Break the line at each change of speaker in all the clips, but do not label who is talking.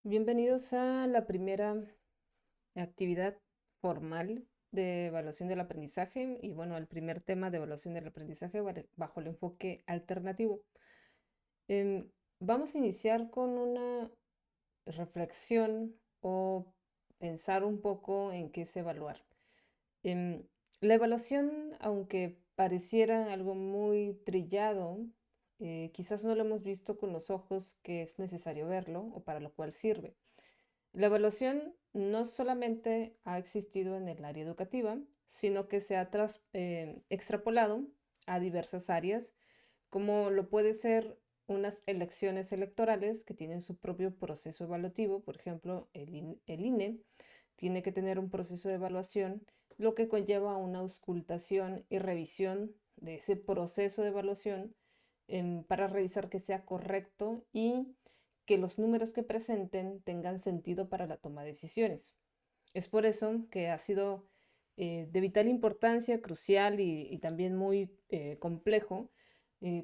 Bienvenidos a la primera actividad formal de evaluación del aprendizaje y bueno, al primer tema de evaluación del aprendizaje bajo el enfoque alternativo. Em, Vamos a iniciar con una reflexión o pensar un poco en qué es evaluar. Em, la evaluación, aunque pareciera algo muy trillado, quizás no lo hemos visto con los ojos que es necesario verlo o para lo cual sirve. La evaluación no solamente ha existido en el área educativa, sino que se ha extrapolado a diversas áreas, como lo puede ser unas elecciones electorales que tienen su propio proceso evaluativo. Por ejemplo, el INE tiene que tener un proceso de evaluación, lo que conlleva una auscultación y revisión de ese proceso de evaluación para revisar que sea correcto y que los números que presenten tengan sentido para la toma de decisiones. Es por eso que ha sido de vital importancia, crucial y también muy complejo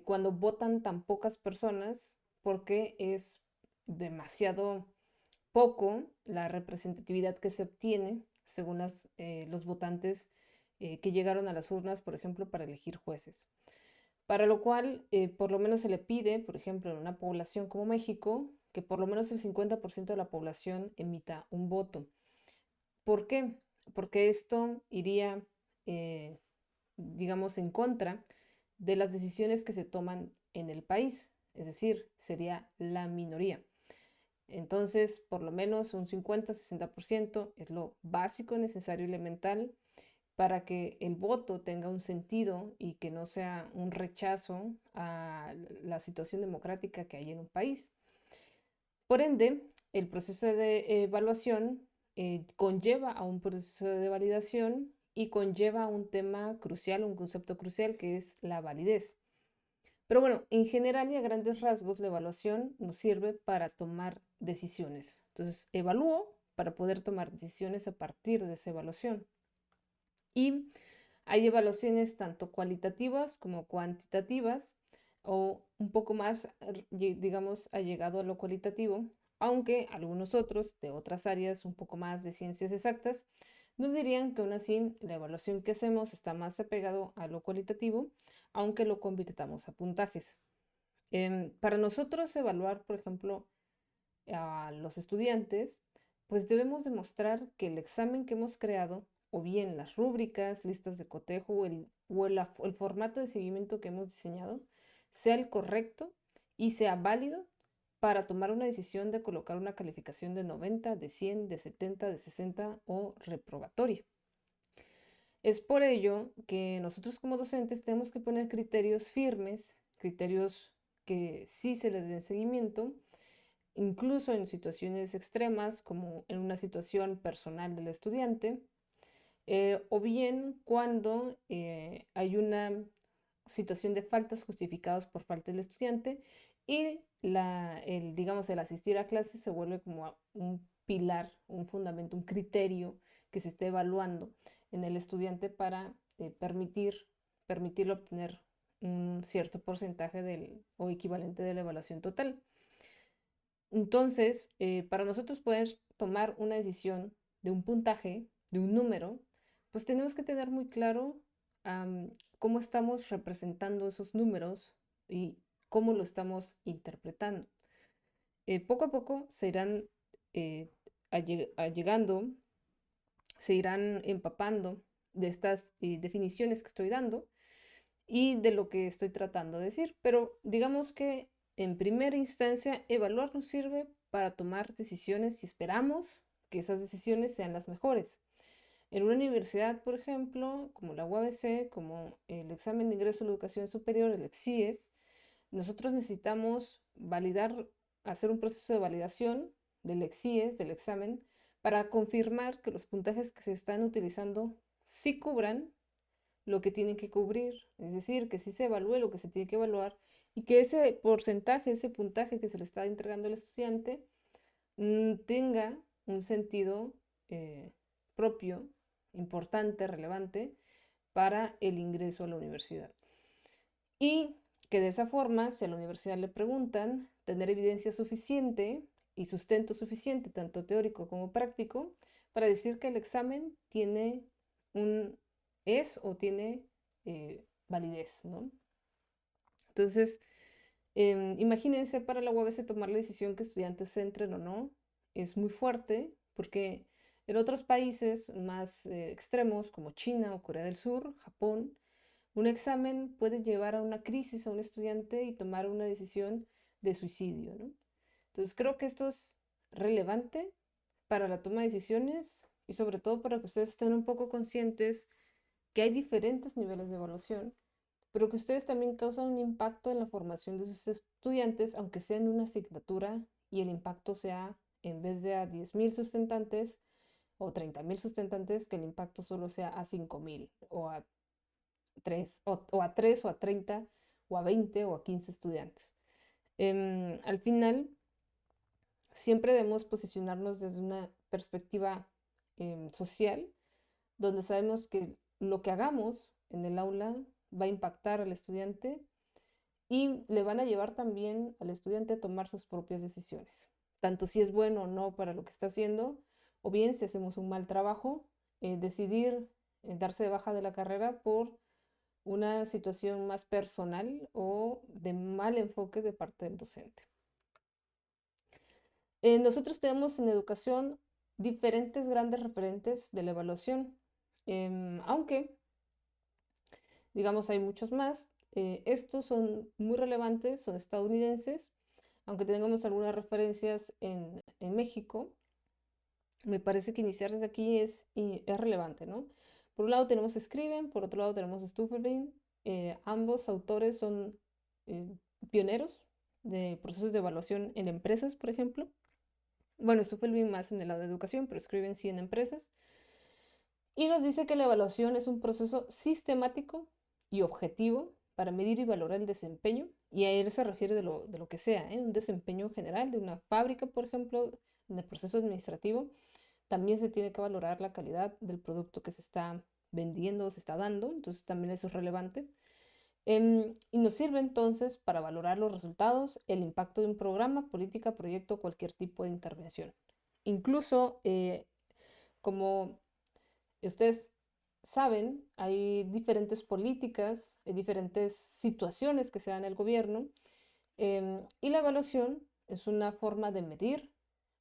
cuando votan tan pocas personas, porque es demasiado poco la representatividad que se obtiene según los votantes que llegaron a las urnas, por ejemplo, para elegir jueces. Para lo cual, por lo menos se le pide, por ejemplo, en una población como México, que por lo menos el 50% de la población emita un voto. ¿Por qué? Porque esto iría, eh, digamos, en contra de las decisiones que se toman en el país, es decir, sería la minoría. Entonces, por lo menos un 50-60% es lo básico, necesario, elemental para que el voto tenga un sentido y que no sea un rechazo a la situación democrática que hay en un país. Por ende, el proceso de evaluación conlleva a un proceso de validación y conlleva a un tema crucial, un concepto crucial que es la validez. Pero bueno, en general y a grandes rasgos, la evaluación nos sirve para tomar decisiones. Entonces, evalúo para poder tomar decisiones a partir de esa evaluación. Y hay evaluaciones tanto cualitativas como cuantitativas, o un poco más, digamos, allegado a lo cualitativo, aunque algunos otros de otras áreas un poco más de ciencias exactas nos dirían que aún así la evaluación que hacemos está más apegado a lo cualitativo, aunque lo convirtamos a puntajes. Para nosotros evaluar, por ejemplo, a los estudiantes, pues debemos demostrar que el examen que hemos creado, o bien las rúbricas, listas de cotejo o el formato de seguimiento que hemos diseñado, sea el correcto y sea válido para tomar una decisión de colocar una calificación de 90, de 100, de 70, de 60 o reprobatoria. Es por ello que nosotros como docentes tenemos que poner criterios firmes, criterios que sí se le den seguimiento, incluso en situaciones extremas, como en una situación personal del estudiante, o bien cuando hay una situación de faltas justificadas por falta del estudiante y digamos, el asistir a clases se vuelve como un pilar, un fundamento, un criterio que se esté evaluando en el estudiante para permitirle obtener un cierto porcentaje o equivalente de la evaluación total. Entonces, para nosotros poder tomar una decisión de un puntaje, de un número, pues tenemos que tener muy claro cómo estamos representando esos números y cómo lo estamos interpretando. Poco a poco se irán eh, allegando, se irán empapando de estas definiciones que estoy dando y de lo que estoy tratando de decir. Pero digamos que en primera instancia, evaluar nos sirve para tomar decisiones si esperamos que esas decisiones sean las mejores. En una universidad, por ejemplo, como la UABC, como el examen de ingreso a la educación superior, el EXIES, nosotros necesitamos validar, hacer un proceso de validación del EXIES, del examen, para confirmar que los puntajes que se están utilizando sí cubran lo que tienen que cubrir, es decir, que sí se evalúe lo que se tiene que evaluar y que ese porcentaje, ese puntaje que se le está entregando al estudiante tenga un sentido eh, propio, importante, relevante para el ingreso a la universidad. Y que de esa forma, si a la universidad le preguntan, tener evidencia suficiente y sustento suficiente, tanto teórico como práctico, para decir que el examen tiene es o tiene validez, ¿no? Entonces, imagínense para la UABC tomar la decisión que estudiantes entren o no, es muy fuerte porque en otros países más extremos como China o Corea del Sur, Japón, un examen puede llevar a una crisis a un estudiante y tomar una decisión de suicidio, ¿no? Entonces creo que esto es relevante para la toma de decisiones y sobre todo para que ustedes estén un poco conscientes que hay diferentes niveles de evaluación, pero que ustedes también causan un impacto en la formación de sus estudiantes, aunque sea en una asignatura y el impacto sea, en vez de a 10.000 sustentantes o 30.000 sustentantes, que el impacto solo sea a 5.000 o a 3 o a 3 o a 30 o a 20 o a 15 estudiantes. Al final, siempre debemos posicionarnos desde una perspectiva social, donde sabemos que lo que hagamos en el aula va a impactar al estudiante y le van a llevar también al estudiante a tomar sus propias decisiones, tanto si es bueno o no para lo que está haciendo, o bien si hacemos un mal trabajo, decidir darse de baja de la carrera por una situación más personal o de mal enfoque de parte del docente. Nosotros tenemos en educación diferentes grandes referentes de la evaluación, aunque, digamos, hay muchos más. Estos son muy relevantes, son estadounidenses, aunque tengamos algunas referencias en México. Me parece que iniciar desde aquí es relevante, ¿no? Por un lado tenemos Scriven, por otro lado tenemos Stufferbein. Ambos autores son eh, pioneros de procesos de evaluación en empresas, por ejemplo. Bueno, Stufferbein más en el lado de educación, pero Scriven sí en empresas. Y nos dice que la evaluación es un proceso sistemático y objetivo para medir y valorar el desempeño, y a él se refiere de lo que sea, un desempeño general de una fábrica, por ejemplo, en el proceso administrativo. También se tiene que valorar la calidad del producto que se está vendiendo o se está dando, entonces también eso es relevante. Y nos sirve entonces para valorar los resultados, el impacto de un programa, política, proyecto, cualquier tipo de intervención. Incluso, como ustedes saben, hay diferentes políticas, hay diferentes situaciones que se dan en el gobierno, y la evaluación es una forma de medir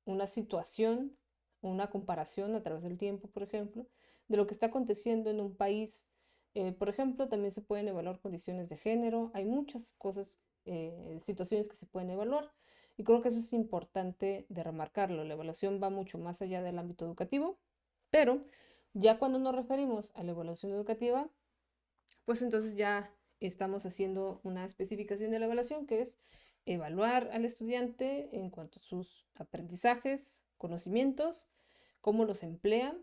una situación, una comparación a través del tiempo, por ejemplo, de lo que está aconteciendo en un país. Por ejemplo, también se pueden evaluar condiciones de género. Hay muchas cosas, situaciones que se pueden evaluar. Y creo que eso es importante de remarcarlo. La evaluación va mucho más allá del ámbito educativo, pero ya cuando nos referimos a la evaluación educativa, pues entonces ya estamos haciendo una especificación de la evaluación que es evaluar al estudiante en cuanto a sus aprendizajes, conocimientos, cómo los emplea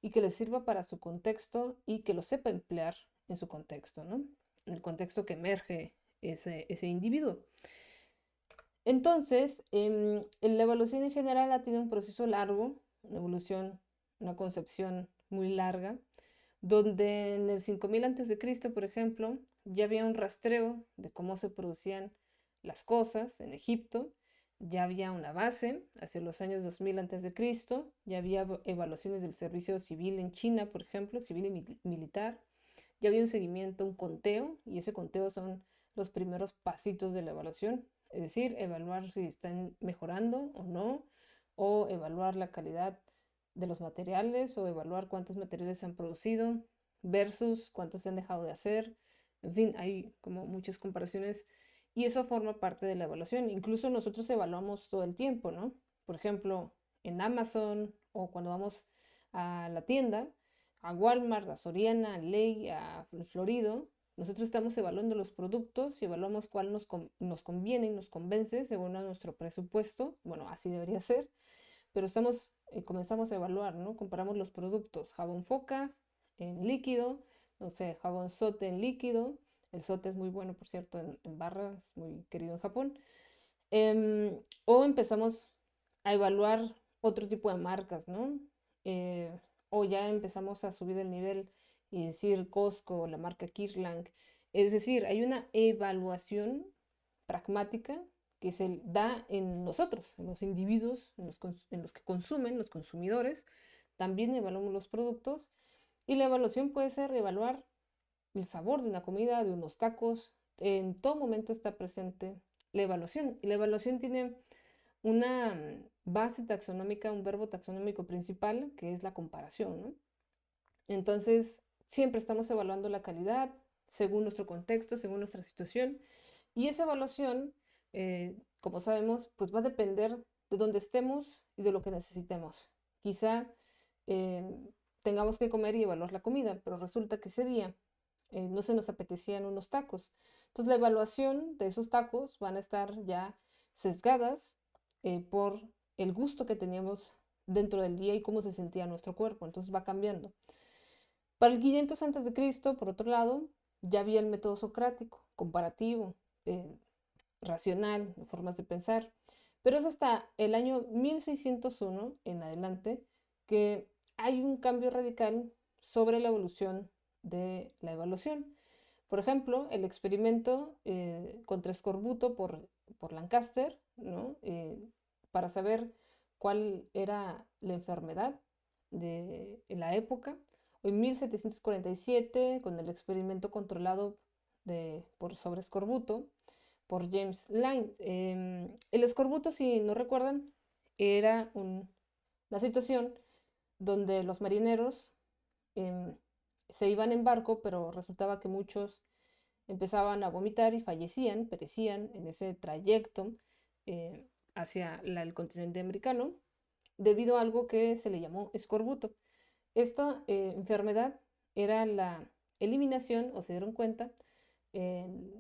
y que le sirva para su contexto y que lo sepa emplear en su contexto, ¿no? En el contexto que emerge ese individuo. Entonces, la evaluación en general ha tenido un proceso largo, una evolución, una concepción muy larga, donde en el 5000 a.C., por ejemplo, ya había un rastreo de cómo se producían las cosas en Egipto, ya había una base, hacia los años 2000 a.C., ya había evaluaciones del servicio civil en China, por ejemplo, civil y militar, ya había un seguimiento, un conteo, y ese conteo son los primeros pasitos de la evaluación, es decir, evaluar si están mejorando o no, o evaluar la calidad de los materiales o evaluar cuántos materiales se han producido versus cuántos se han dejado de hacer. En fin, hay como muchas comparaciones y eso forma parte de la evaluación. Incluso nosotros evaluamos todo el tiempo, ¿no? Por ejemplo, en Amazon o cuando vamos a la tienda, a Walmart, a Soriana, a Ley, a Florido, nosotros estamos evaluando los productos y evaluamos cuál nos conviene y nos convence según a nuestro presupuesto. Bueno, así debería ser, pero comenzamos a evaluar, ¿no? Comparamos los productos, jabón Foca en líquido, no sé, jabón Sote en líquido. El Sote es muy bueno, por cierto, en barra, es muy querido en Japón. O empezamos a evaluar otro tipo de marcas, ¿no? O ya empezamos a subir el nivel y decir Costco, la marca Kirkland. Es decir, hay una evaluación pragmática que se da en nosotros, en los individuos, en los que consumen, los consumidores. También evaluamos los productos y la evaluación puede ser evaluar el sabor de una comida, de unos tacos. En todo momento está presente la evaluación y la evaluación tiene una base taxonómica, un verbo taxonómico principal que es la comparación, ¿no? Entonces, siempre estamos evaluando la calidad según nuestro contexto, según nuestra situación. Y esa evaluación, como sabemos, pues va a depender de dónde estemos y de lo que necesitemos. Quizá eh, tengamos que comer y evaluar la comida, pero resulta que ese día no se nos apetecían unos tacos. Entonces, la evaluación de esos tacos van a estar ya sesgadas por el gusto que teníamos dentro del día y cómo se sentía nuestro cuerpo. Entonces va cambiando. Para el 500 a.C., por otro lado, ya había el método socrático, comparativo, eh, racional, formas de pensar. Pero es hasta el año 1601 en adelante que hay un cambio radical sobre la evolución de la evaluación. Por ejemplo, el experimento contra escorbuto por Lancaster, ¿no? Para saber cuál era la enfermedad de la época. En 1747, con el experimento controlado sobre escorbuto por James Line. El escorbuto, si no recuerdan, era una situación donde los marineros em, se iban en barco, pero resultaba que muchos empezaban a vomitar y fallecían, perecían en ese trayecto hacia el continente americano debido a algo que se le llamó escorbuto. Esta enfermedad era la eliminación, o se dieron cuenta,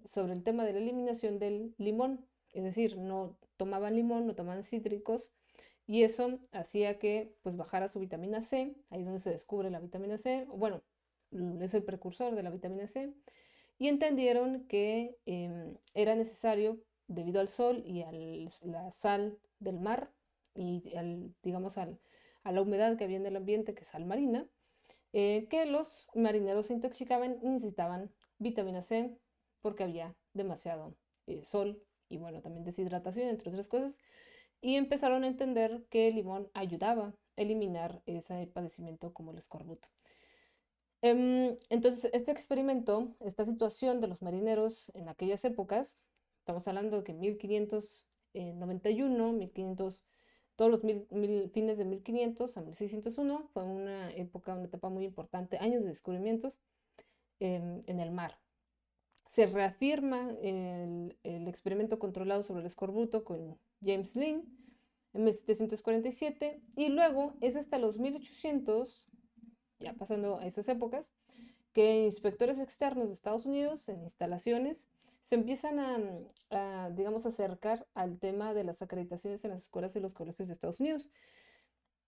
sobre el tema de la eliminación del limón. Es decir, no tomaban limón, no tomaban cítricos, y eso hacía que pues bajara su vitamina C. Ahí es donde se descubre la vitamina C. Bueno, es el precursor de la vitamina C. Y entendieron que era necesario, debido al sol y a la sal del mar y digamos a la humedad que había en el ambiente, que es sal marina, que los marineros se intoxicaban y necesitaban vitamina C porque había demasiado sol y bueno, también deshidratación, entre otras cosas, y empezaron a entender que el limón ayudaba a eliminar ese padecimiento como el escorbuto. Entonces, este experimento, esta situación de los marineros en aquellas épocas, estamos hablando de que 1591, 1500, todos los fines de 1500 a 1601, fue una época, una etapa muy importante, años de descubrimientos en el mar. Se reafirma el experimento controlado sobre el escorbuto con James Lind en 1747 y luego es hasta los 1800, ya pasando a esas épocas, que inspectores externos de Estados Unidos en instalaciones se empiezan digamos, acercar al tema de las acreditaciones en las escuelas y los colegios de Estados Unidos.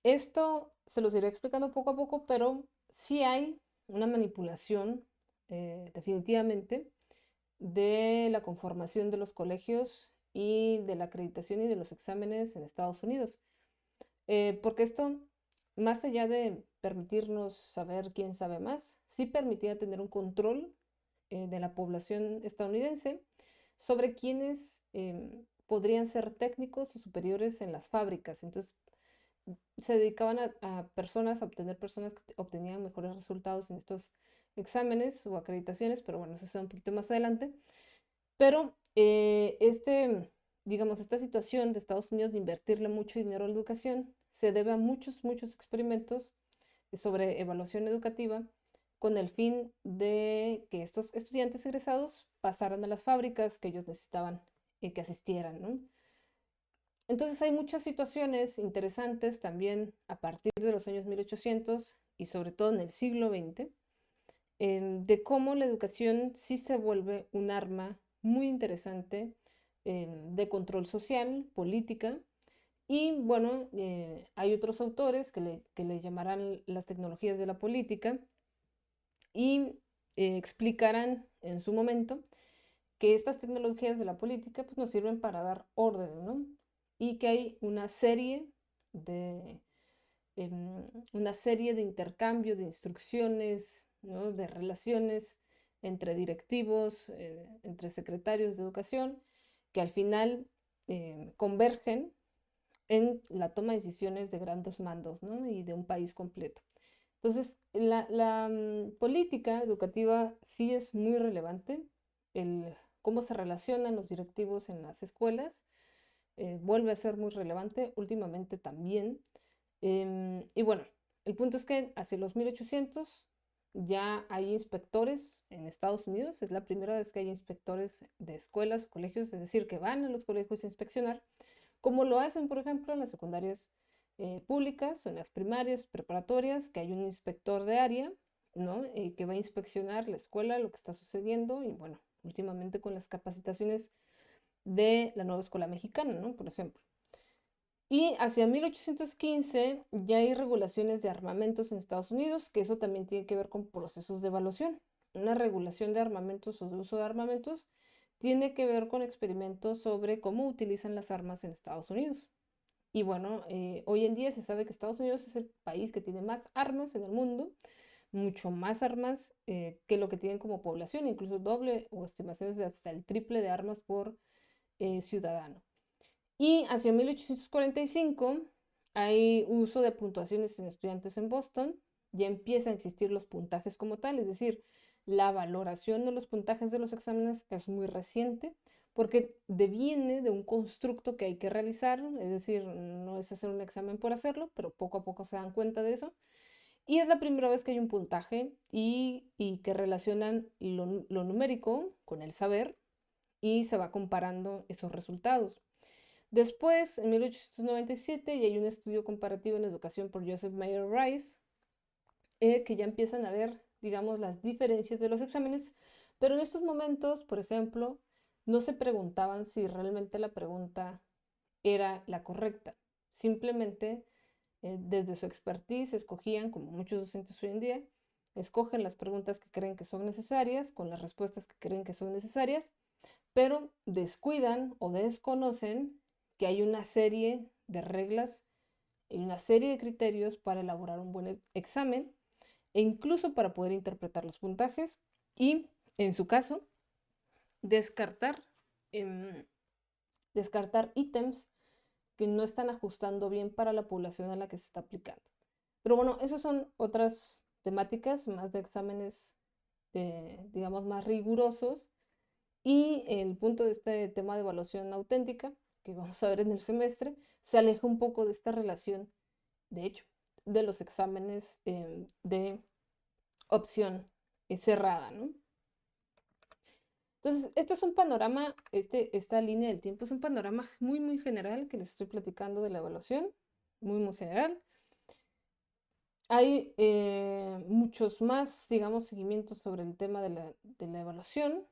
Esto se los iré explicando poco a poco, pero sí hay una manipulación, definitivamente, de la conformación de los colegios y de la acreditación y de los exámenes en Estados Unidos. Porque esto, más allá de permitirnos saber quién sabe más, sí permitía tener un control de la población estadounidense sobre quiénes podrían ser técnicos o superiores en las fábricas. Entonces, se dedicaban a personas, a obtener personas que obtenían mejores resultados en estos exámenes o acreditaciones, pero bueno, eso será un poquito más adelante. Pero digamos, esta situación de Estados Unidos de invertirle mucho dinero a la educación se debe a muchos, muchos experimentos sobre evaluación educativa con el fin de que estos estudiantes egresados pasaran a las fábricas que ellos necesitaban que asistieran, ¿no? Entonces hay muchas situaciones interesantes también a partir de los años 1800 y sobre todo en el siglo XX, de cómo la educación sí se vuelve un arma muy interesante de control social, política, y bueno, hay otros autores que le llamarán las tecnologías de la política y explicarán en su momento que estas tecnologías de la política pues, nos sirven para dar orden, ¿no? Y que hay de, una serie de intercambio de instrucciones, ¿no? De relaciones entre directivos, entre secretarios de educación, que al final convergen en la toma de decisiones de grandes mandos, ¿no? Y de un país completo. Entonces, la política educativa sí es muy relevante, el cómo se relacionan los directivos en las escuelas vuelve a ser muy relevante últimamente también. Y bueno, el punto es que hacia los 1800 ya hay inspectores en Estados Unidos, es la primera vez que hay inspectores de escuelas o colegios, es decir, que van a los colegios a inspeccionar, como lo hacen, por ejemplo, en las secundarias públicas o en las primarias, preparatorias, que hay un inspector de área, ¿no? Que va a inspeccionar la escuela, lo que está sucediendo y bueno, últimamente con las capacitaciones de la nueva escuela mexicana, ¿no? Por ejemplo. Y hacia 1815 ya hay regulaciones de armamentos en Estados Unidos, que eso también tiene que ver con procesos de evaluación. Una regulación de armamentos o de uso de armamentos tiene que ver con experimentos sobre cómo utilizan las armas en Estados Unidos. Y bueno, hoy en día se sabe que Estados Unidos es el país que tiene más armas en el mundo, mucho más armas que lo que tienen como población, incluso doble o estimaciones de hasta el triple de armas por ciudadano. Y hacia 1845 hay uso de puntuaciones en estudiantes en Boston, ya empiezan a existir los puntajes como tal, es decir, la valoración de los puntajes de los exámenes es muy reciente porque deviene de un constructo que hay que realizar, es decir, no es hacer un examen por hacerlo, pero poco a poco se dan cuenta de eso. Y es la primera vez que hay un puntaje y que relacionan lo numérico con el saber y se va comparando esos resultados. Después, en 1897, ya hay un estudio comparativo en educación por Joseph Mayer Rice, que ya empiezan a ver, digamos, las diferencias de los exámenes, pero en estos momentos, por ejemplo, no se preguntaban si realmente la pregunta era la correcta. Simplemente, desde su expertise, escogían, como muchos docentes hoy en día, escogen las preguntas que creen que son necesarias, con las respuestas que creen que son necesarias, pero descuidan o desconocen que hay una serie de reglas y una serie de criterios para elaborar un buen examen e incluso para poder interpretar los puntajes y, en su caso, descartar, em, descartar ítems que no están ajustando bien para la población a la que se está aplicando. Pero bueno, esas son otras temáticas más de exámenes, digamos, más rigurosos. Y el punto de este tema de evaluación auténtica, que vamos a ver en el semestre, se aleja un poco de esta relación, de hecho, de los exámenes de opción cerrada, ¿no? Entonces, esto es un panorama, esta línea del tiempo es un panorama muy, muy general que les estoy platicando de la evaluación, muy, muy general. Hay muchos más, digamos, seguimientos sobre el tema de la evaluación.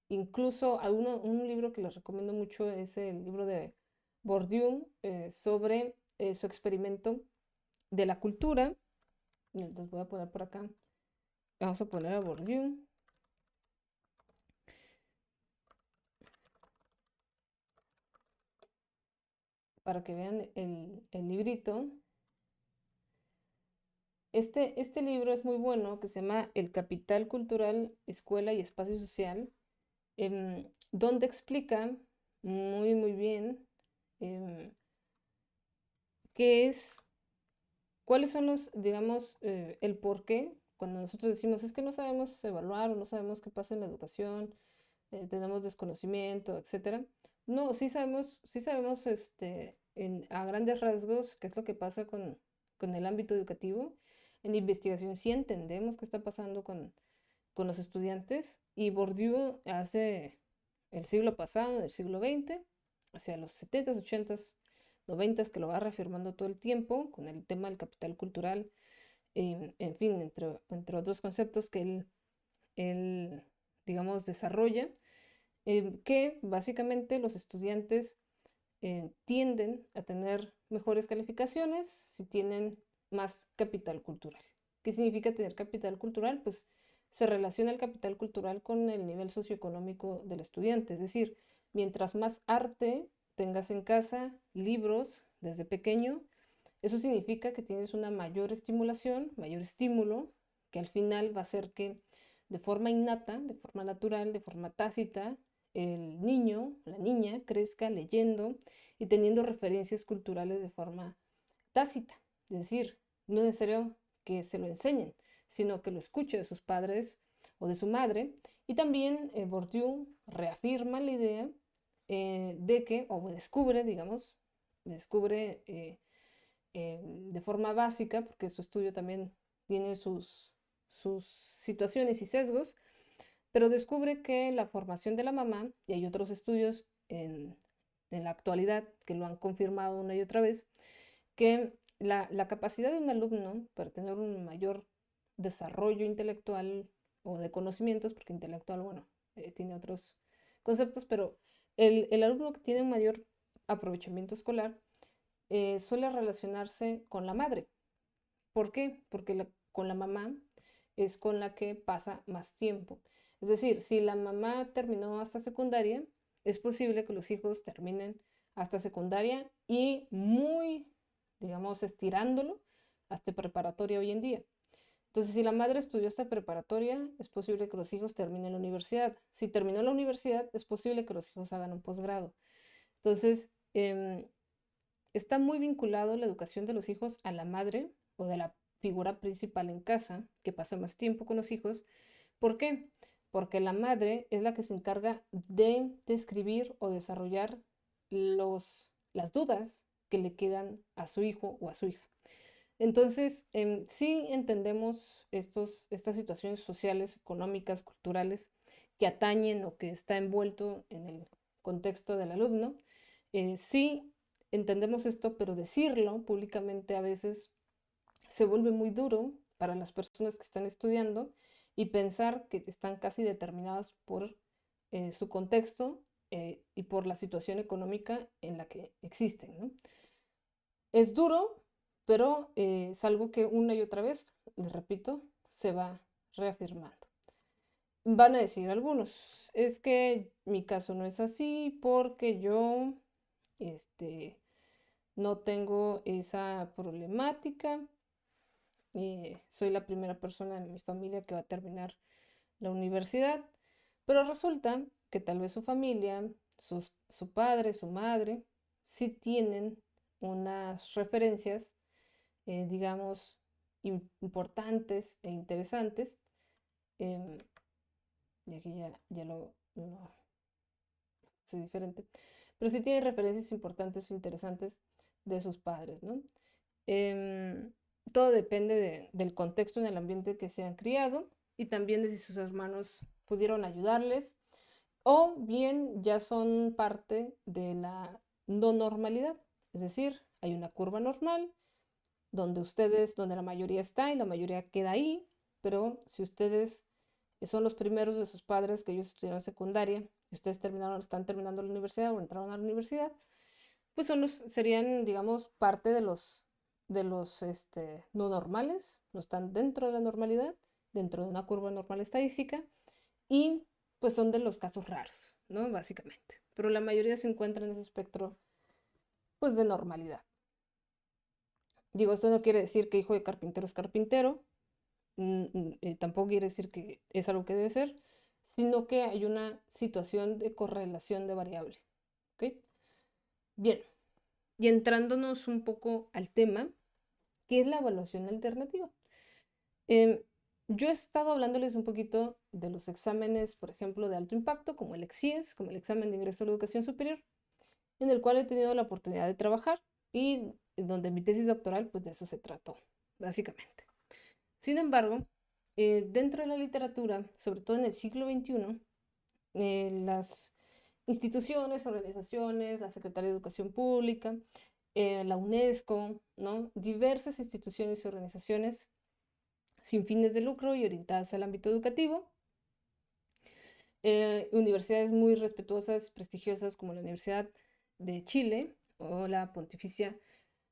Incluso un libro que les recomiendo mucho es el libro de Bourdieu sobre su experimento de la cultura. Les voy a poner por acá. Vamos a poner a Bourdieu para que vean el librito. Este libro es muy bueno, que se llama El Capital Cultural, Escuela y Espacio Social, donde explica muy, muy bien em, qué es, cuáles son los, digamos, el por qué, cuando nosotros decimos es que no sabemos evaluar o no sabemos qué pasa en la educación, tenemos desconocimiento, etcétera. No, sí sabemos a grandes rasgos qué es lo que pasa con el ámbito educativo. En investigación sí entendemos qué está pasando con los estudiantes y Bourdieu hace el siglo pasado, el siglo XX, hacia los 70s, 80s, 90s, que lo va reafirmando todo el tiempo con el tema del capital cultural, en fin, entre otros conceptos que él digamos, desarrolla, que básicamente los estudiantes tienden a tener mejores calificaciones si tienen más capital cultural. ¿Qué significa tener capital cultural? Pues se relaciona el capital cultural con el nivel socioeconómico del estudiante, es decir, mientras más arte tengas en casa, libros desde pequeño, eso significa que tienes una mayor estimulación, mayor estímulo, que al final va a hacer que de forma innata, de forma natural, de forma tácita, el niño, la niña, crezca leyendo y teniendo referencias culturales de forma tácita. Es decir, no es necesario que se lo enseñen, sino que lo escuche de sus padres o de su madre. Y también Bourdieu reafirma la idea de que, o descubre, digamos, descubre de forma básica, porque su estudio también tiene sus situaciones y sesgos, pero descubre que la formación de la mamá, y hay otros estudios en la actualidad que lo han confirmado una y otra vez, que la capacidad de un alumno para tener un mayor desarrollo intelectual o de conocimientos, porque intelectual, bueno, tiene otros conceptos, pero el alumno que tiene un mayor aprovechamiento escolar suele relacionarse con la madre. ¿Por qué? Porque con la mamá es con la que pasa más tiempo. Es decir, si la mamá terminó hasta secundaria, es posible que los hijos terminen hasta secundaria y muy, digamos, estirándolo hasta preparatoria hoy en día. Entonces, si la madre estudió hasta preparatoria, es posible que los hijos terminen la universidad. Si terminó la universidad, es posible que los hijos hagan un posgrado. Entonces, está muy vinculado la educación de los hijos a la madre o de la figura principal en casa, que pasa más tiempo con los hijos. ¿Por qué? Porque la madre es la que se encarga de describir o desarrollar las dudas que le quedan a su hijo o a su hija. Entonces, sí entendemos estas situaciones sociales, económicas, culturales que atañen o que está envuelto en el contexto del alumno. Sí entendemos esto, pero decirlo públicamente a veces se vuelve muy duro para las personas que están estudiando y pensar que están casi determinadas por su contexto y por la situación económica en la que existen, ¿no? Es duro, pero es algo que una y otra vez, les repito, se va reafirmando. Van a decir algunos, es que mi caso no es así porque yo no tengo esa problemática. Soy la primera persona en mi familia que va a terminar la universidad, pero resulta que tal vez su familia, su padre, su madre, sí tienen unas referencias, digamos, importantes e interesantes. em, y aquí ya lo sé diferente, pero sí tienen referencias importantes e interesantes de sus padres, ¿no? Em, Todo depende del contexto en el ambiente que se han criado y también de si sus hermanos pudieron ayudarles o bien ya son parte de la no normalidad. Es decir, hay una curva normal donde la mayoría está y la mayoría queda ahí, pero si ustedes son los primeros de sus padres que ellos estudiaron secundaria y ustedes están terminando la universidad o entraron a la universidad, pues serían, digamos, parte de los no normales, no están dentro de la normalidad, dentro de una curva normal estadística, y pues son de los casos raros, ¿no? Básicamente. Pero la mayoría se encuentra en ese espectro, pues, de normalidad. Digo, esto no quiere decir que hijo de carpintero es carpintero, tampoco quiere decir que es algo que debe ser, sino que hay una situación de correlación de variable, ¿ok? Bien, y entrándonos un poco al tema, ¿qué es la evaluación alternativa? Em, yo he estado hablándoles un poquito de los exámenes, por ejemplo, de alto impacto, como el EXIES, como el examen de ingreso a la educación superior, en el cual he tenido la oportunidad de trabajar y donde mi tesis doctoral, pues de eso se trató, básicamente. Sin embargo, dentro de la literatura, sobre todo en el siglo XXI, las instituciones, organizaciones, la Secretaría de Educación Pública, la UNESCO, ¿no? Diversas instituciones y organizaciones sin fines de lucro y orientadas al ámbito educativo. Universidades muy respetuosas, prestigiosas como la Universidad de Chile o la Pontificia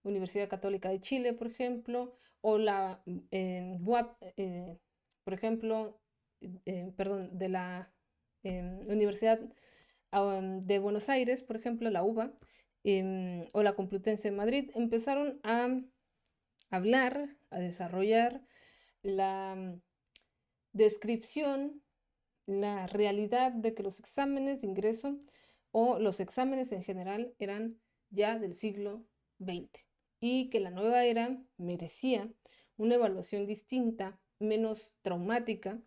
Universidad Católica de Chile, por ejemplo, o la UAP, por ejemplo, perdón, de la Universidad de Buenos Aires, por ejemplo, la UBA, o la Complutense de Madrid, empezaron a hablar, a desarrollar la descripción la realidad de que los exámenes de ingreso o los exámenes en general eran ya del siglo XX y que la nueva era merecía una evaluación distinta, menos traumática.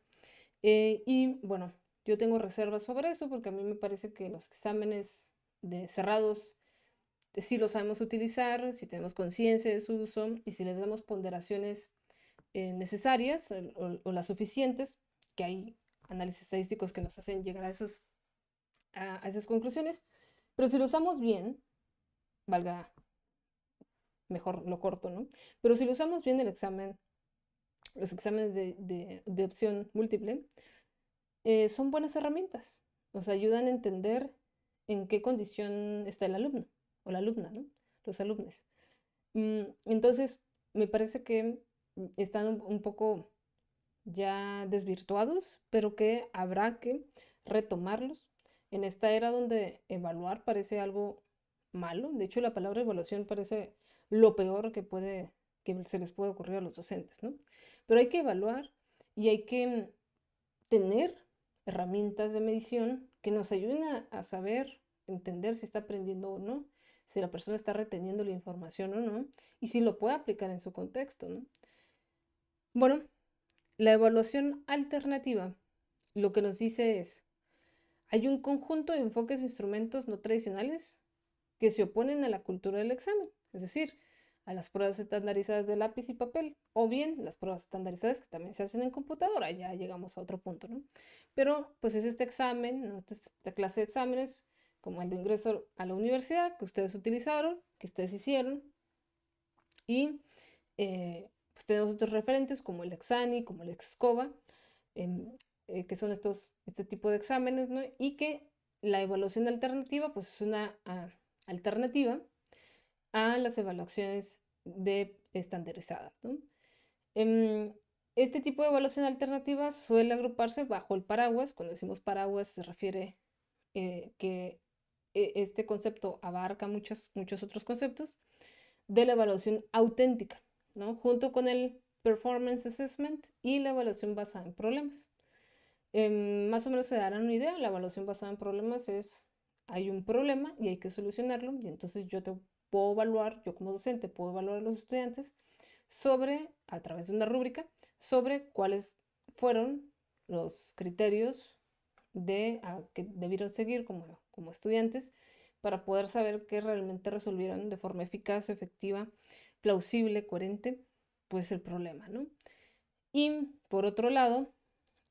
Y bueno, yo tengo reservas sobre eso porque a mí me parece que los exámenes de cerrados si lo sabemos utilizar, si tenemos conciencia de su uso y si le damos ponderaciones necesarias o las suficientes, que hay análisis estadísticos que nos hacen llegar a esas conclusiones, pero si lo usamos bien, valga mejor lo corto, ¿no? Pero si lo usamos bien el examen, los exámenes de opción múltiple, son buenas herramientas, nos ayudan a entender en qué condición está el alumno o la alumna, ¿no? Los alumnos. Entonces, me parece que están un poco ya desvirtuados, pero que habrá que retomarlos en esta era donde evaluar parece algo malo. De hecho, la palabra evaluación parece lo peor que se les puede ocurrir a los docentes, ¿no? Pero hay que evaluar y hay que tener herramientas de medición que nos ayuden a saber, entender si está aprendiendo o no, si la persona está reteniendo la información o no, y si lo puede aplicar en su contexto, ¿no? Bueno, la evaluación alternativa lo que nos dice es, hay un conjunto de enfoques e instrumentos no tradicionales que se oponen a la cultura del examen, es decir, a las pruebas estandarizadas de lápiz y papel, o bien las pruebas estandarizadas que también se hacen en computadora, ya llegamos a otro punto, ¿no? Pero pues es este examen, ¿no? Esta clase de exámenes, como el de ingreso a la universidad, que ustedes utilizaron, que ustedes hicieron, y pues tenemos otros referentes como el Exani, como el Excoba, que son este tipo de exámenes, ¿no? Y que la evaluación alternativa, pues es una alternativa a las evaluaciones estandarizadas, ¿no? Este tipo de evaluación alternativa suele agruparse bajo el paraguas. Cuando decimos paraguas se refiere que este concepto abarca muchos otros conceptos de la evaluación auténtica, ¿no? Junto con el performance assessment y la evaluación basada en problemas. Más o menos se darán una idea, la evaluación basada en problemas es, hay un problema y hay que solucionarlo, y entonces yo te puedo evaluar, yo como docente puedo evaluar a los estudiantes sobre, a través de una rúbrica, sobre cuáles fueron los criterios que debieron seguir como estudiantes para poder saber que realmente resolvieron de forma eficaz, efectiva, plausible, coherente, pues el problema, ¿no? Y por otro lado,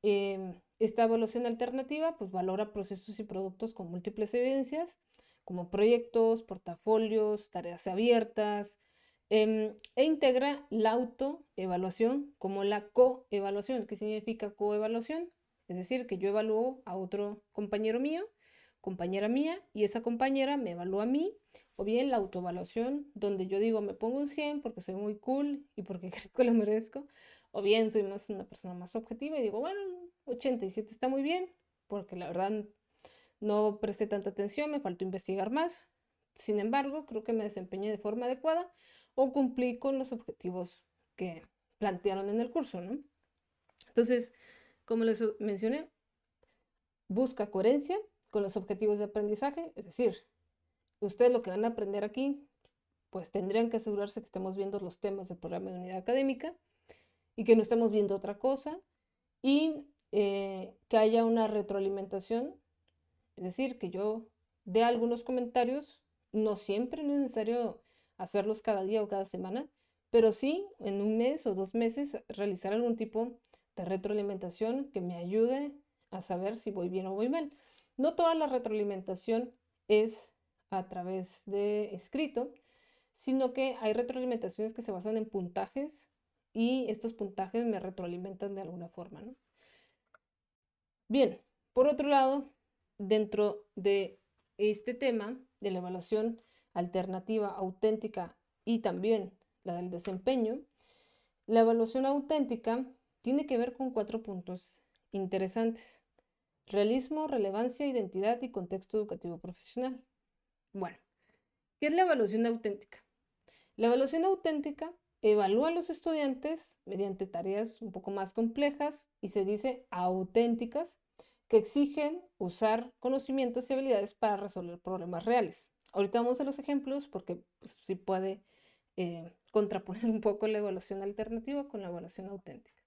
esta evaluación alternativa pues valora procesos y productos con múltiples evidencias, como proyectos, portafolios, tareas abiertas, e integra la autoevaluación como la coevaluación. ¿Qué significa coevaluación? Es decir, que yo evalúo a otro compañero mío, compañera mía, y esa compañera me evalúa a mí, o bien la autoevaluación, donde yo digo me pongo un 100 porque soy muy cool y porque creo que lo merezco, o bien soy una persona más objetiva y digo, bueno, 87 está muy bien, porque la verdad no presté tanta atención, me faltó investigar más. Sin embargo, creo que me desempeñé de forma adecuada o cumplí con los objetivos que plantearon en el curso, ¿no? Entonces, como les mencioné, busca coherencia con los objetivos de aprendizaje, es decir, ustedes lo que van a aprender aquí, pues tendrían que asegurarse que estemos viendo los temas del programa de unidad académica y que no estemos viendo otra cosa y que haya una retroalimentación, es decir, que yo dé algunos comentarios, no siempre, no es necesario hacerlos cada día o cada semana, pero sí en un mes o 2 meses realizar algún tipo de retroalimentación que me ayude a saber si voy bien o voy mal. No toda la retroalimentación es a través de escrito, sino que hay retroalimentaciones que se basan en puntajes y estos puntajes me retroalimentan de alguna forma, ¿no? Bien, por otro lado, dentro de este tema de la evaluación alternativa, auténtica y también la del desempeño, la evaluación auténtica tiene que ver con 4 puntos interesantes: realismo, relevancia, identidad y contexto educativo profesional. Bueno, ¿qué es la evaluación auténtica? La evaluación auténtica evalúa a los estudiantes mediante tareas un poco más complejas y se dice auténticas que exigen usar conocimientos y habilidades para resolver problemas reales. Ahorita vamos a los ejemplos porque pues, sí puede contraponer un poco la evaluación alternativa con la evaluación auténtica.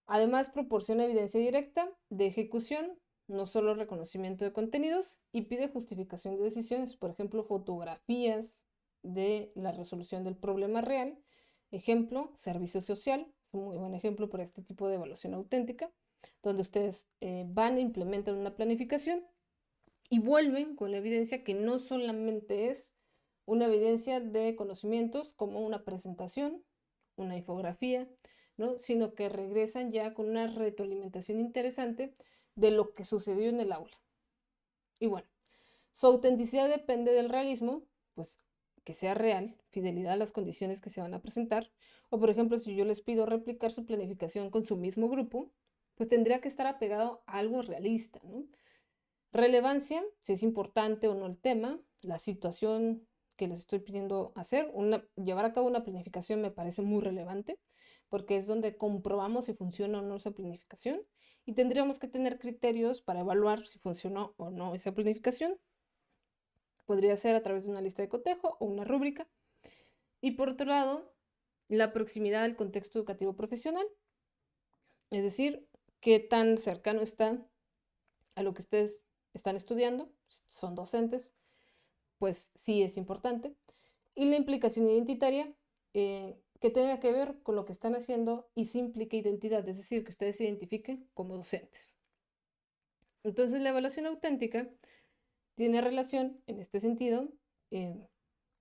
Además, proporciona evidencia directa de ejecución, no solo reconocimiento de contenidos, y pide justificación de decisiones, por ejemplo, fotografías de la resolución del problema real. Ejemplo, servicio social, es un muy buen ejemplo para este tipo de evaluación auténtica, donde ustedes van e implementan una planificación y vuelven con la evidencia que no solamente es una evidencia de conocimientos como una presentación, una infografía, ¿no? Sino que regresan ya con una retroalimentación interesante de lo que sucedió en el aula. Y bueno, su autenticidad depende del realismo, pues que sea real, fidelidad a las condiciones que se van a presentar, o por ejemplo, si yo les pido replicar su planificación con su mismo grupo, pues tendría que estar apegado a algo realista, ¿no? Relevancia, si es importante o no el tema, la situación que les estoy pidiendo hacer, llevar a cabo una planificación me parece muy relevante porque es donde comprobamos si funciona o no esa planificación y tendríamos que tener criterios para evaluar si funcionó o no esa planificación. Podría ser a través de una lista de cotejo o una rúbrica. Y por otro lado, la proximidad al contexto educativo profesional, es decir, qué tan cercano está a lo que ustedes están estudiando, son docentes, pues sí es importante. Y la implicación identitaria, que tenga que ver con lo que están haciendo y se implique identidad, es decir, que ustedes se identifiquen como docentes. Entonces, la evaluación auténtica tiene relación, en este sentido,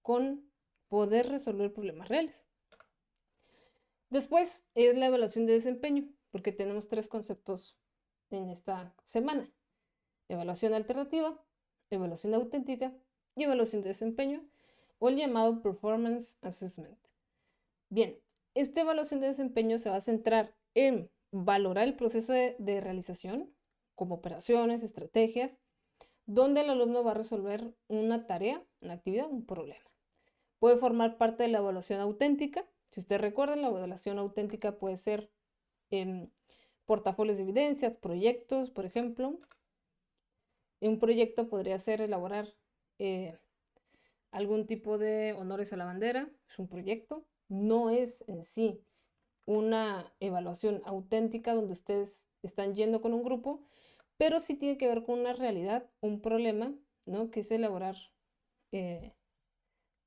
con poder resolver problemas reales. Después es la evaluación de desempeño, porque tenemos 3 conceptos en esta semana. Evaluación alternativa, evaluación auténtica y evaluación de desempeño, o el llamado Performance Assessment. Bien, esta evaluación de desempeño se va a centrar en valorar el proceso de realización, como operaciones, estrategias, donde el alumno va a resolver una tarea, una actividad, un problema. Puede formar parte de la evaluación auténtica. Si usted recuerda, la evaluación auténtica puede ser portafolios de evidencias, proyectos, por ejemplo. Un proyecto podría ser elaborar algún tipo de honores a la bandera, es un proyecto, no es en sí una evaluación auténtica donde ustedes están yendo con un grupo, pero sí tiene que ver con una realidad, un problema, ¿no? Que es elaborar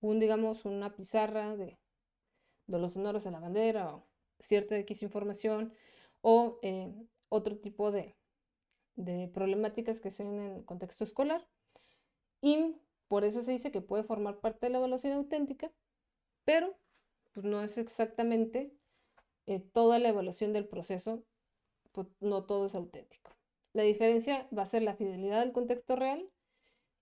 digamos, una pizarra de los honores a la bandera o cierta X información o otro tipo de problemáticas que sean en el contexto escolar. Y por eso se dice que puede formar parte de la evaluación auténtica, pero pues, no es exactamente toda la evaluación del proceso, pues no todo es auténtico. La diferencia va a ser la fidelidad al contexto real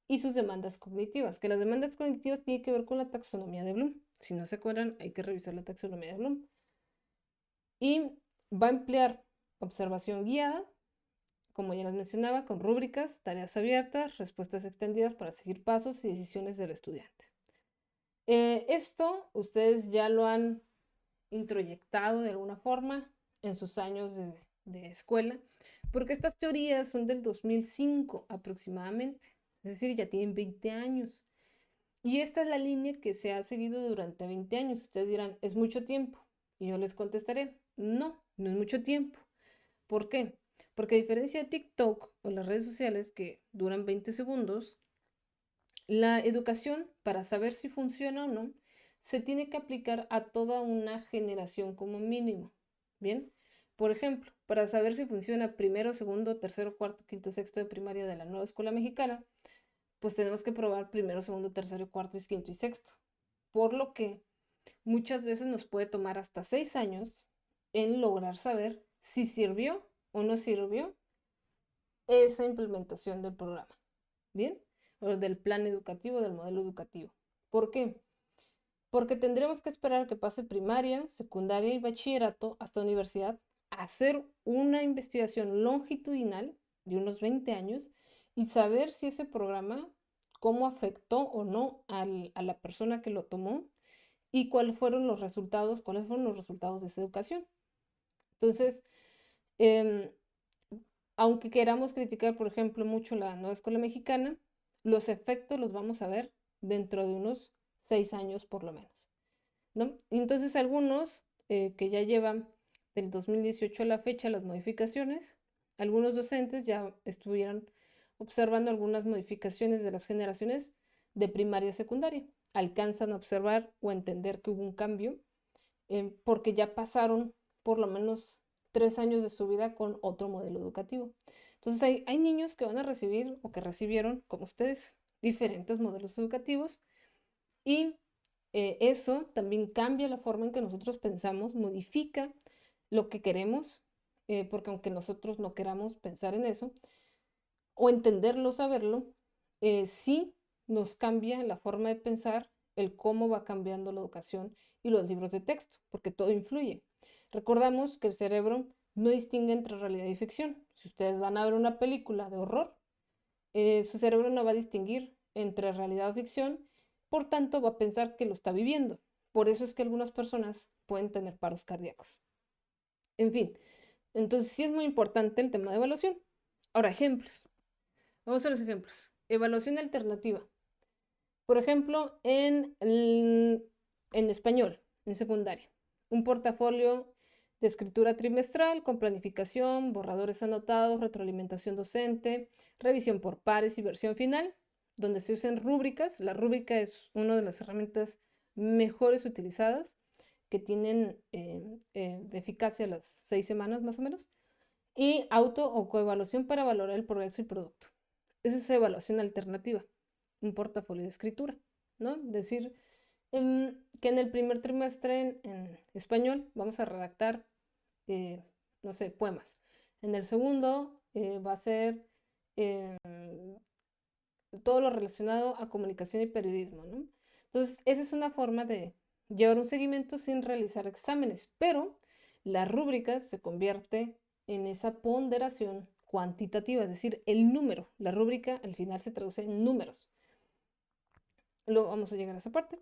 y sus demandas cognitivas, que las demandas cognitivas tienen que ver con la taxonomía de Bloom. Si no se acuerdan, hay que revisar la taxonomía de Bloom. Y va a emplear observación guiada, como ya les mencionaba, con rúbricas, tareas abiertas, respuestas extendidas para seguir pasos y decisiones del estudiante. Esto ustedes ya lo han introyectado de alguna forma en sus años de escuela, porque estas teorías son del 2005 aproximadamente, es decir, ya tienen 20 años. Y esta es la línea que se ha seguido durante 20 años. Ustedes dirán, ¿es mucho tiempo? Y yo les contestaré, no, no es mucho tiempo. ¿Por qué? Porque a diferencia de TikTok o las redes sociales que duran 20 segundos, la educación, para saber si funciona o no, se tiene que aplicar a toda una generación como mínimo. Bien, por ejemplo, para saber si funciona primero, segundo, tercero, cuarto, quinto, sexto de primaria de la nueva escuela mexicana, pues tenemos que probar primero, segundo, tercero, cuarto, quinto y sexto. Por lo que muchas veces nos puede tomar hasta 6 años en lograr saber si sirvió o no sirvió esa implementación del programa. Bien, o del plan educativo, del modelo educativo. ¿Por qué? Porque tendremos que esperar a que pase primaria, secundaria y bachillerato hasta universidad a hacer una investigación longitudinal de unos 20 años y saber si ese programa, cómo afectó o no a la persona que lo tomó y cuáles fueron los resultados de esa educación. Entonces, aunque queramos criticar, por ejemplo, mucho la nueva escuela mexicana, los efectos los vamos a ver dentro de unos 6 años por lo menos, ¿no? Entonces algunos que ya llevan del 2018 a la fecha las modificaciones, algunos docentes ya estuvieron observando algunas modificaciones de las generaciones de primaria y secundaria. Alcanzan a observar o entender que hubo un cambio porque ya pasaron por lo menos 3 años de su vida con otro modelo educativo. Entonces hay niños que van a recibir o que recibieron, como ustedes, diferentes modelos educativos y eso también cambia la forma en que nosotros pensamos, modifica lo que queremos, porque aunque nosotros no queramos pensar en eso o entenderlo, saberlo, sí nos cambia la forma de pensar, el cómo va cambiando la educación y los libros de texto, porque todo influye. Recordamos que el cerebro no distingue entre realidad y ficción. Si ustedes van a ver una película de horror, su cerebro no va a distinguir entre realidad o ficción, por tanto va a pensar que lo está viviendo. Por eso es que algunas personas pueden tener paros cardíacos. En fin, entonces sí es muy importante el tema de evaluación. Ahora, ejemplos. Vamos a los ejemplos. Evaluación alternativa. Por ejemplo, en español, en secundaria. Un portafolio de escritura trimestral con planificación, borradores anotados, retroalimentación docente, revisión por pares y versión final, donde se usan rúbricas. La rúbrica es una de las herramientas mejores utilizadas que tienen de eficacia las 6 semanas más o menos. Y auto o coevaluación para valorar el progreso y producto. Esa es evaluación alternativa, un portafolio de escritura, ¿no? Decir que en el primer trimestre en español vamos a redactar, no sé, poemas. En el segundo va a ser eh, todo lo relacionado a comunicación y periodismo, ¿no? Entonces, esa es una forma de llevar un seguimiento sin realizar exámenes, pero la rúbrica se convierte en esa ponderación cuantitativa, es decir, el número. La rúbrica al final se traduce en números. Luego vamos a llegar a esa parte.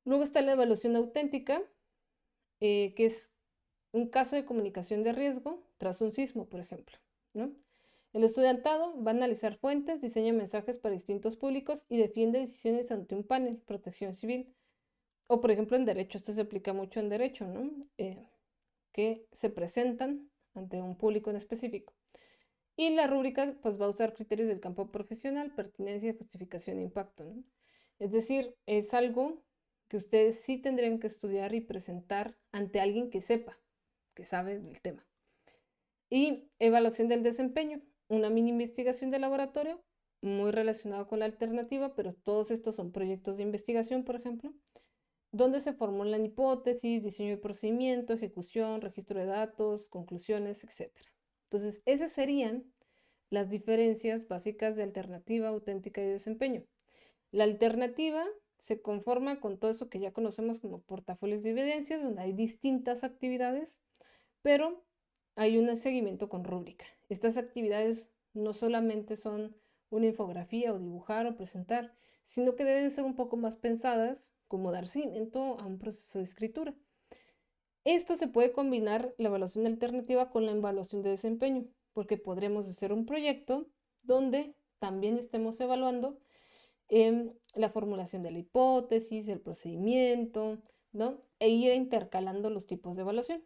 Luego está la evaluación auténtica, que es un caso de comunicación de riesgo tras un sismo, por ejemplo, ¿no? El estudiantado va a analizar fuentes, diseña mensajes para distintos públicos y defiende decisiones ante un panel, protección civil. O, por ejemplo, en derecho, esto se aplica mucho en derecho, ¿no? Que se presentan ante un público en específico. Y la rúbrica, pues, va a usar criterios del campo profesional, pertinencia, justificación e impacto, ¿no? Es decir, es algo que ustedes sí tendrían que estudiar y presentar ante alguien que sepa, que sabe del tema. Y evaluación del desempeño, una mini investigación de laboratorio, muy relacionado con la alternativa, pero todos estos son proyectos de investigación, por ejemplo, donde se formulan hipótesis, diseño de procedimiento, ejecución, registro de datos, conclusiones, etc. Entonces, esas serían las diferencias básicas de alternativa, auténtica y desempeño. La alternativa se conforma con todo eso que ya conocemos como portafolios de evidencias, donde hay distintas actividades, pero hay un seguimiento con rúbrica. Estas actividades no solamente son una infografía o dibujar o presentar, sino que deben ser un poco más pensadas, como dar seguimiento a un proceso de escritura. Esto se puede combinar la evaluación alternativa con la evaluación de desempeño, porque podremos hacer un proyecto donde también estemos evaluando la formulación de la hipótesis, el procedimiento, ¿no? E ir intercalando los tipos de evaluación.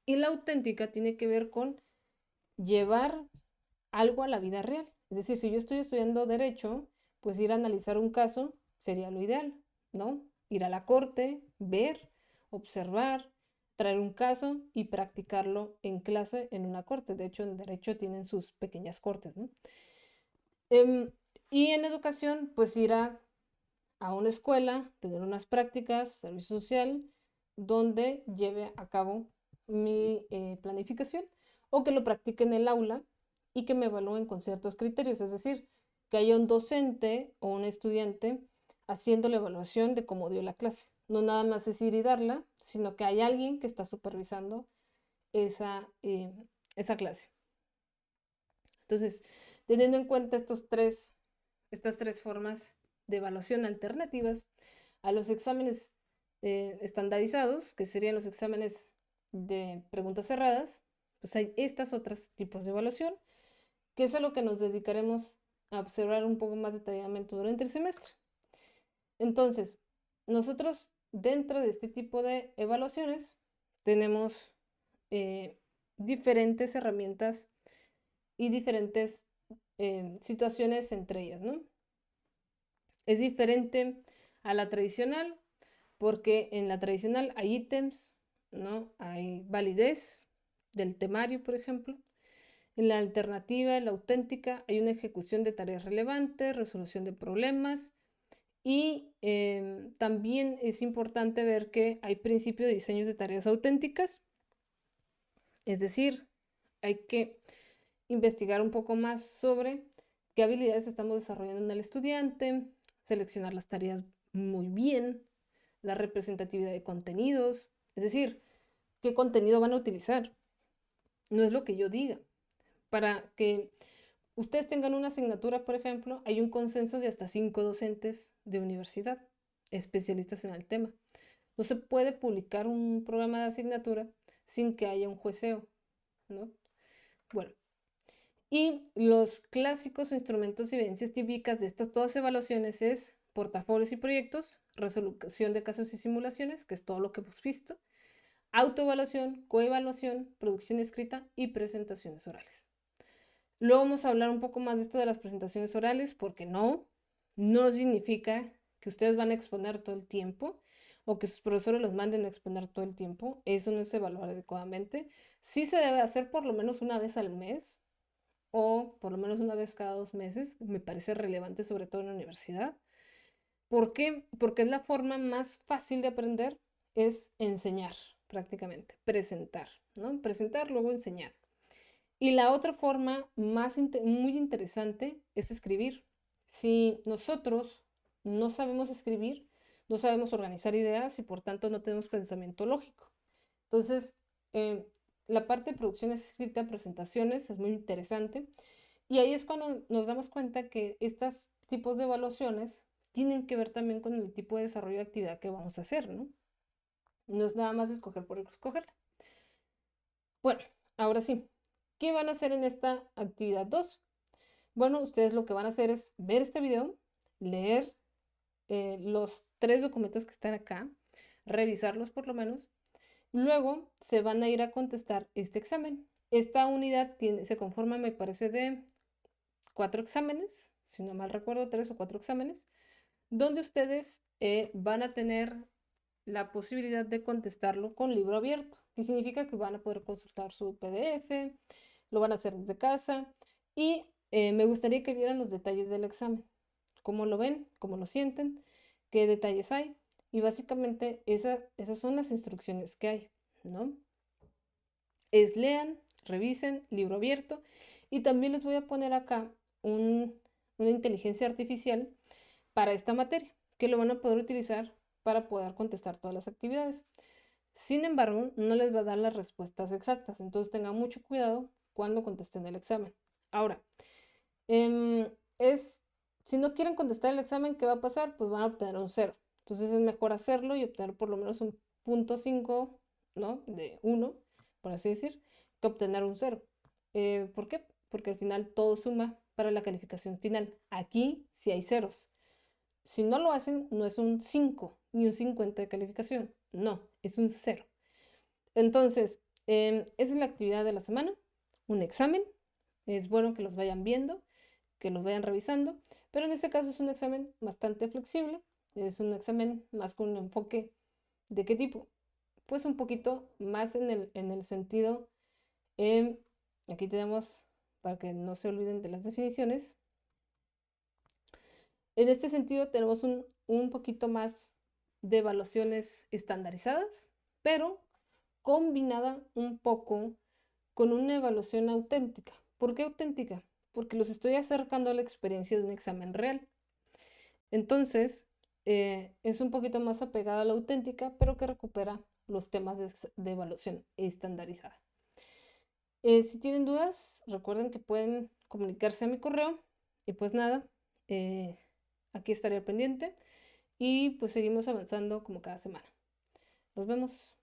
Y la auténtica tiene que ver con llevar algo a la vida real. Es decir, si yo estoy estudiando derecho, pues ir a analizar un caso sería lo ideal, ¿no? Ir a la corte, ver, observar, traer un caso y practicarlo en clase en una corte. De hecho, en derecho tienen sus pequeñas cortes, ¿no? Y en educación, pues ir a una escuela, tener unas prácticas, servicio social, donde lleve a cabo mi planificación o que lo practique en el aula y que me evalúen con ciertos criterios, es decir, que haya un docente o un estudiante haciendo la evaluación de cómo dio la clase. No nada más es ir y darla, sino que hay alguien que está supervisando esa clase. Entonces, teniendo en cuenta estas tres formas de evaluación alternativas a los exámenes estandarizados, que serían los exámenes de preguntas cerradas, pues hay estos otros tipos de evaluación que es a lo que nos dedicaremos a observar un poco más detalladamente durante el semestre. Entonces, nosotros dentro de este tipo de evaluaciones tenemos diferentes herramientas y diferentes situaciones entre ellas, ¿no? Es diferente a la tradicional porque en la tradicional hay ítems, ¿no? Hay validez del temario, por ejemplo. En la alternativa, en la auténtica, hay una ejecución de tareas relevantes, resolución de problemas y también es importante ver que hay principio de diseños de tareas auténticas, es decir, hay que investigar un poco más sobre qué habilidades estamos desarrollando en el estudiante, seleccionar las tareas muy bien, la representatividad de contenidos, es decir, qué contenido van a utilizar. No es lo que yo diga. Para que ustedes tengan una asignatura, por ejemplo, hay un consenso de hasta 5 docentes de universidad, especialistas en el tema. No se puede publicar un programa de asignatura sin que haya un jueceo, ¿no? Bueno, y los clásicos o instrumentos y evidencias típicas de estas todas evaluaciones es portafolios y proyectos, resolución de casos y simulaciones, que es todo lo que hemos visto, autoevaluación, coevaluación, producción escrita y presentaciones orales. Luego vamos a hablar un poco más de esto de las presentaciones orales, porque no significa que ustedes van a exponer todo el tiempo o que sus profesores los manden a exponer todo el tiempo. Eso no es evaluar adecuadamente. Sí se debe hacer por lo menos una vez al mes o por lo menos una vez cada 2 meses. Me parece relevante, sobre todo en la universidad. ¿Por qué? Porque es la forma más fácil de aprender, es enseñar prácticamente, presentar, ¿no? Presentar, luego enseñar. Y la otra forma muy interesante es escribir. Si nosotros no sabemos escribir, no sabemos organizar ideas y por tanto no tenemos pensamiento lógico. Entonces, la parte de producción escrita, presentaciones, es muy interesante. Y ahí es cuando nos damos cuenta que estos tipos de evaluaciones tienen que ver también con el tipo de desarrollo de actividad que vamos a hacer, ¿no? No es nada más escoger por escogerla. Bueno, ahora sí, ¿qué van a hacer en esta actividad 2? Bueno, ustedes lo que van a hacer es ver este video, leer los 3 documentos que están acá, revisarlos por lo menos. Luego se van a ir a contestar este examen. Esta unidad se conforma, me parece, de 4 exámenes, si no mal recuerdo, 3 o 4 exámenes, donde ustedes van a tener la posibilidad de contestarlo con libro abierto, que significa que van a poder consultar su PDF, lo van a hacer desde casa y me gustaría que vieran los detalles del examen, cómo lo ven, cómo lo sienten, qué detalles hay y básicamente esas son las instrucciones que hay, ¿no? Es lean, revisen, libro abierto y también les voy a poner acá una inteligencia artificial para esta materia, que lo van a poder utilizar para poder contestar todas las actividades. Sin embargo, no les va a dar las respuestas exactas, entonces tengan mucho cuidado cuando contesten el examen. Ahora, em, es, si no quieren contestar el examen, ¿qué va a pasar? Pues van a obtener un 0. Entonces es mejor hacerlo y obtener por lo menos un 0.5, ¿no? De 1, por así decir, que obtener un 0. ¿Por qué? Porque al final todo suma para la calificación final. Aquí sí hay ceros. Si no lo hacen, no es un 5 ni un 50 de calificación. No, es un 0. Entonces, esa es la actividad de la semana. Un examen. Es bueno que los vayan viendo, que los vayan revisando, pero en este caso es un examen bastante flexible. Es un examen más con un enfoque de qué tipo. Pues un poquito más en el sentido, aquí tenemos, para que no se olviden de las definiciones, en este sentido tenemos un poquito más de evaluaciones estandarizadas, pero combinada un poco con una evaluación auténtica. ¿Por qué auténtica? Porque los estoy acercando a la experiencia de un examen real. Entonces, es un poquito más apegada a la auténtica, pero que recupera los temas de evaluación estandarizada. Si tienen dudas, recuerden que pueden comunicarse a mi correo y pues nada, aquí estaré pendiente y pues seguimos avanzando como cada semana. Nos vemos.